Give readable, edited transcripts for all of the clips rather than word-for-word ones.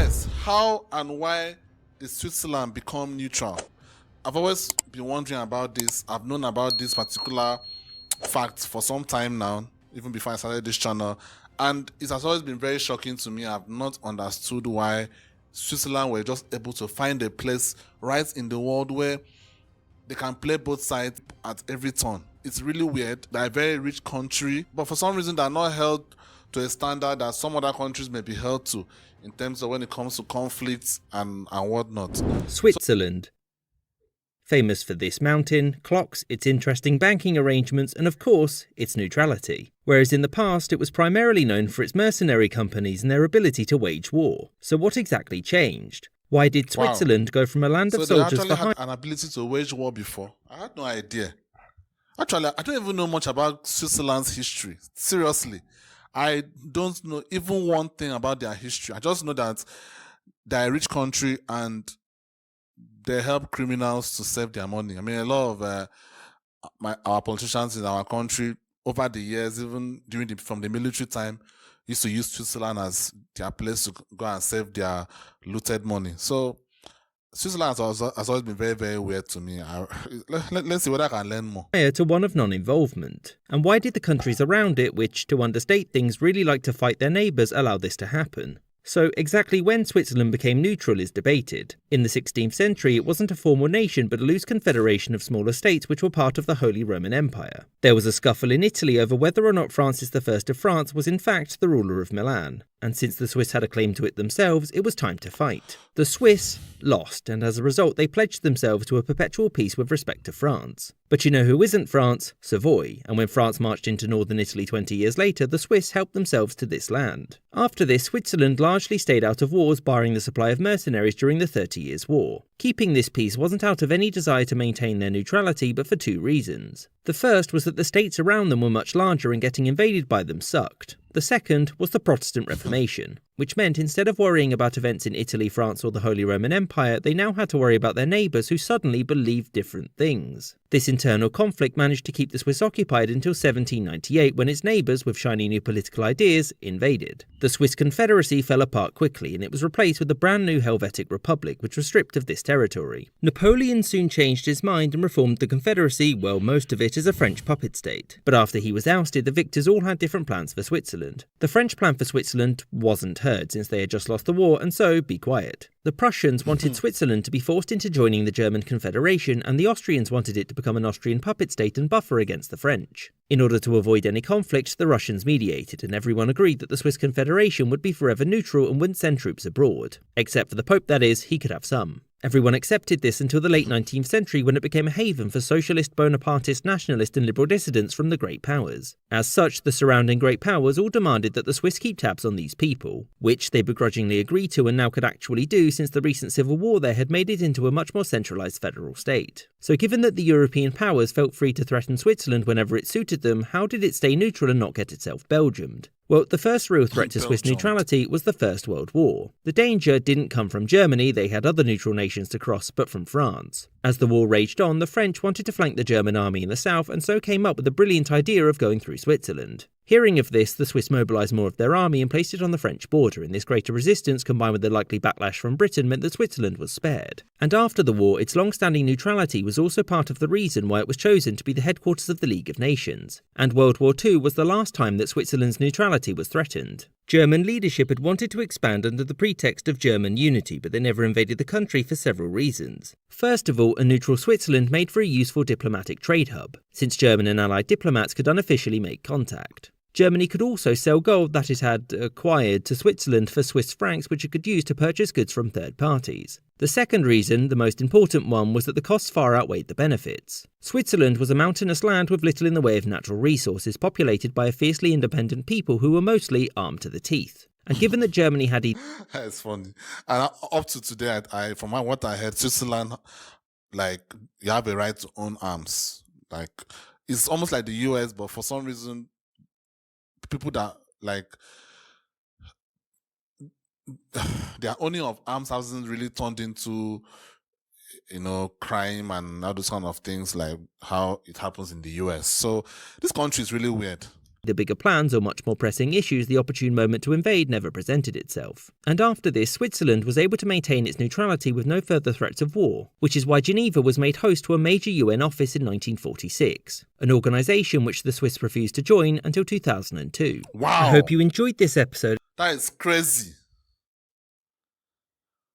guys, how and why did Switzerland become neutral? I've always been wondering about this. I've known about this particular fact for some time now, even before I started this channel, and it has always been very shocking to me. I've not understood why Switzerland were just able to find a place right in the world where they can play both sides at every turn. It's really weird. They're a very rich country, but for some reason they're not held to a standard that some other countries may be held to in terms of when it comes to conflicts and whatnot. Switzerland. Famous for this mountain, clocks, its interesting banking arrangements, and of course, its neutrality. Whereas in the past, it was primarily known for its mercenary companies and their ability to wage war. So what exactly changed? Why did Switzerland go from a land of soldiers they actually had an ability to wage war before? I had no idea. Actually, I don't even know much about Switzerland's history. Seriously. I don't know even one thing about their history. I just know that they're a rich country and they help criminals to save their money. I mean, a lot of our politicians in our country over the years, even from the military time, used to use Switzerland as their place to go and save their looted money. So Switzerland has always been very, very weird to me. Let's see whether I can learn more. To one of non-involvement. And why did the countries around it, which, to understate things, really like to fight their neighbours, allow this to happen? So exactly when Switzerland became neutral is debated. In the 16th century, it wasn't a formal nation but a loose confederation of smaller states which were part of the Holy Roman Empire. There was a scuffle in Italy over whether or not Francis I of France was in fact the ruler of Milan. And since the Swiss had a claim to it themselves, it was time to fight. The Swiss lost, and as a result they pledged themselves to a perpetual peace with respect to France. But you know who isn't France? Savoy, and when France marched into northern Italy 20 years later, the Swiss helped themselves to this land. After this, Switzerland largely stayed out of wars, barring the supply of mercenaries during the 30 Years' War. Keeping this peace wasn't out of any desire to maintain their neutrality, but for two reasons. The first was that the states around them were much larger and getting invaded by them sucked. The second was the Protestant Reformation, which meant instead of worrying about events in Italy, France or the Holy Roman Empire, they now had to worry about their neighbours who suddenly believed different things. This internal conflict managed to keep the Swiss occupied until 1798 when its neighbours, with shiny new political ideas, invaded. The Swiss Confederacy fell apart quickly and it was replaced with the brand new Helvetic Republic, which was stripped of this territory. Napoleon soon changed his mind and reformed the Confederacy, well, most of it as a French puppet state. But after he was ousted, the victors all had different plans for Switzerland. The French plan for Switzerland wasn't heard since they had just lost the war, and so be quiet. The Prussians wanted Switzerland to be forced into joining the German Confederation, and the Austrians wanted it to become an Austrian puppet state and buffer against the French. In order to avoid any conflict, the Russians mediated, and everyone agreed that the Swiss Confederation would be forever neutral and wouldn't send troops abroad. Except for the Pope, that is, he could have some. Everyone accepted this until the late 19th century when it became a haven for socialist, Bonapartist, nationalist and liberal dissidents from the Great Powers. As such, the surrounding Great Powers all demanded that the Swiss keep tabs on these people, which they begrudgingly agreed to and now could actually do since the recent civil war there had made it into a much more centralised federal state. So given that the European powers felt free to threaten Switzerland whenever it suited them, how did it stay neutral and not get itself Belgiumed? Well, the first real threat to Swiss neutrality was the First World War. The danger didn't come from Germany, they had other neutral nations to cross, but from France. As the war raged on, the French wanted to flank the German army in the south and so came up with the brilliant idea of going through Switzerland. Hearing of this, the Swiss mobilised more of their army and placed it on the French border, and this greater resistance combined with the likely backlash from Britain meant that Switzerland was spared. And after the war, its long-standing neutrality was also part of the reason why it was chosen to be the headquarters of the League of Nations. And World War II was the last time that Switzerland's neutrality was threatened. German leadership had wanted to expand under the pretext of German unity, but they never invaded the country for several reasons. First of all, a neutral Switzerland made for a useful diplomatic trade hub, since German and Allied diplomats could unofficially make contact. Germany could also sell gold that it had acquired to Switzerland for Swiss francs, which it could use to purchase goods from third parties. The second reason, the most important one, was that the costs far outweighed the benefits. Switzerland was a mountainous land with little in the way of natural resources, populated by a fiercely independent people who were mostly armed to the teeth. And given that Germany had... It's funny. And up to today, from what I heard, Switzerland, you have a right to own arms. It's almost like the US, but for some reason, people that their owning of arms hasn't really turned into crime and all those kind of things like how it happens in the US. So this country is really weird. the bigger plans or much more pressing issues, the opportune moment to invade never presented itself. And after this, Switzerland was able to maintain its neutrality with no further threats of war, which is why Geneva was made host to a major UN office in 1946, an organisation which the Swiss refused to join until 2002. Wow. I hope you enjoyed this episode. That is crazy.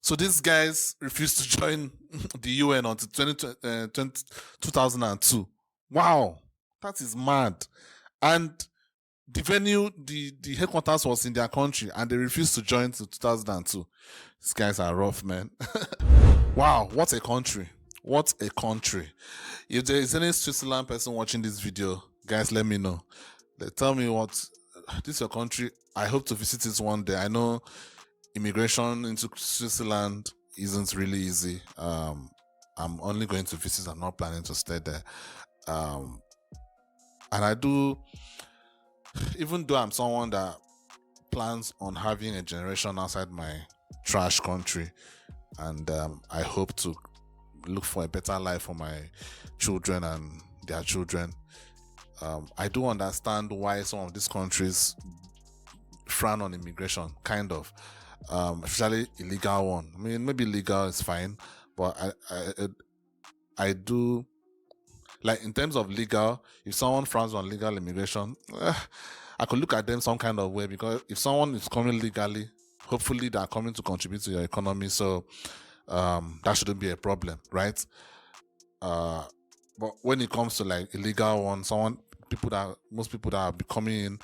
So these guys refused to join the UN until 2002. Wow, that is mad. And the venue, the headquarters was in their country, and they refused to join till 2002. These guys are rough, man. Wow, what a country. What a country. If there is any Switzerland person watching this video, guys, let me know. Tell me this is your country. I hope to visit it one day. I know immigration into Switzerland isn't really easy. I'm only going to visit. I'm not planning to stay there. And I do, even though I'm someone that plans on having a generation outside my trash country, and I hope to look for a better life for my children and their children, I do understand why some of these countries frown on immigration, kind of. Especially illegal one. I mean, maybe legal is fine, but I do, like, in terms of legal, if someone frowns on legal immigration, I could look at them some kind of way, because if someone is coming legally, hopefully they are coming to contribute to your economy, so that shouldn't be a problem, right? But when it comes to like illegal one, most people that are coming in,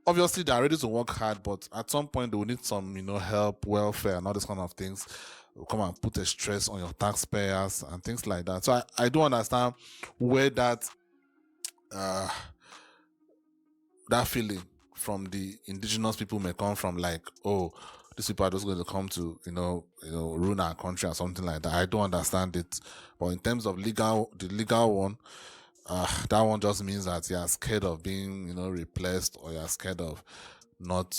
obviously they are ready to work hard, but at some point they will need some, help, welfare, and all these kind of things. Will come and put a stress on your taxpayers and things like that. So I do understand where that feeling from the indigenous people may come from, like, oh, these people are just going to come to, ruin our country or something like that. I do understand it. But in terms of the legal one, that one just means that you are scared of being, replaced, or you are scared of not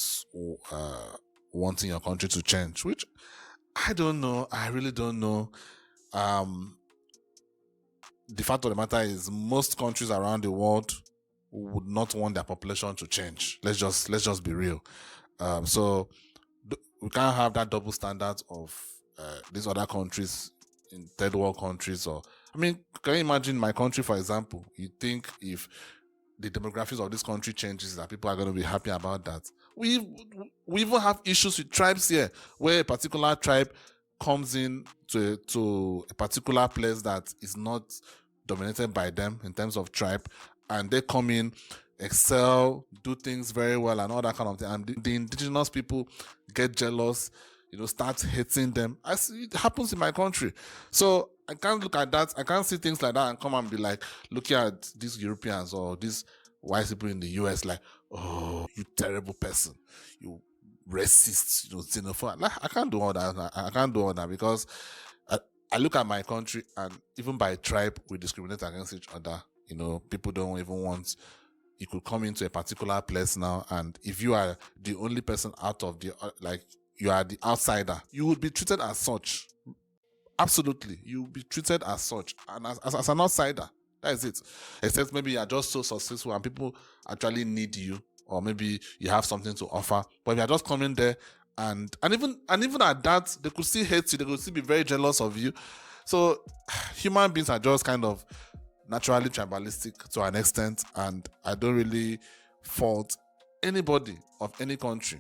wanting your country to change, which I don't know. I really don't know. The fact of the matter is, most countries around the world would not want their population to change. Let's just be real. So we can't have that double standard of these other countries in third world countries. Or, I mean, can you imagine my country, for example? You think if the demographics of this country changes, that people are going to be happy about that? We even have issues with tribes here, where a particular tribe comes in to a particular place that is not dominated by them in terms of tribe, and they come in, excel, do things very well, and all that kind of thing. And the indigenous people get jealous, start hating them. I see it happens in my country. So I can't look at that. I can't see things like that and come and be like, looking at these Europeans or these white people in the US, like, oh, you terrible person, you racist, xenophobe. Like, I can't do all that. I can't do all that, because I look at my country, and even by tribe, we discriminate against each other. People don't even want. You could come into a particular place now, and if you are the only person out of the, you are the outsider, you would be treated as such. Absolutely, you will be treated as such, and as an outsider. That is it. Except maybe you are just so successful and people actually need you, or maybe you have something to offer. But if you are just coming there, and even at that, they could still hate you. They could still be very jealous of you. So human beings are just kind of naturally tribalistic to an extent, and I don't really fault anybody of any country,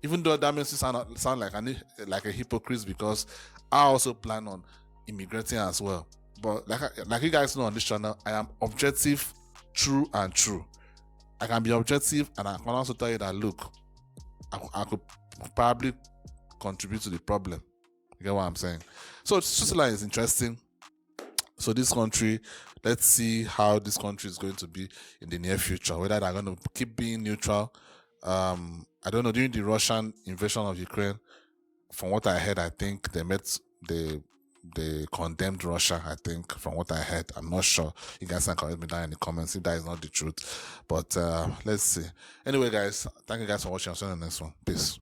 even though that makes me sound like a hypocrite, because I also plan on immigrating as well. But like you guys know on this channel, I am objective, true. I can be objective, and I can also tell you that, look, I could probably contribute to the problem. You get what I'm saying? So Switzerland is interesting. So this country, let's see how this country is going to be in the near future, whether they're going to keep being neutral. I don't know, during the Russian invasion of Ukraine, from what I heard, I think they condemned Russia, I think, from what I heard. I'm not sure. You guys can correct me down in the comments if that is not the truth. But let's see. Anyway, guys, thank you guys for watching. I'll see you in the next one. Peace.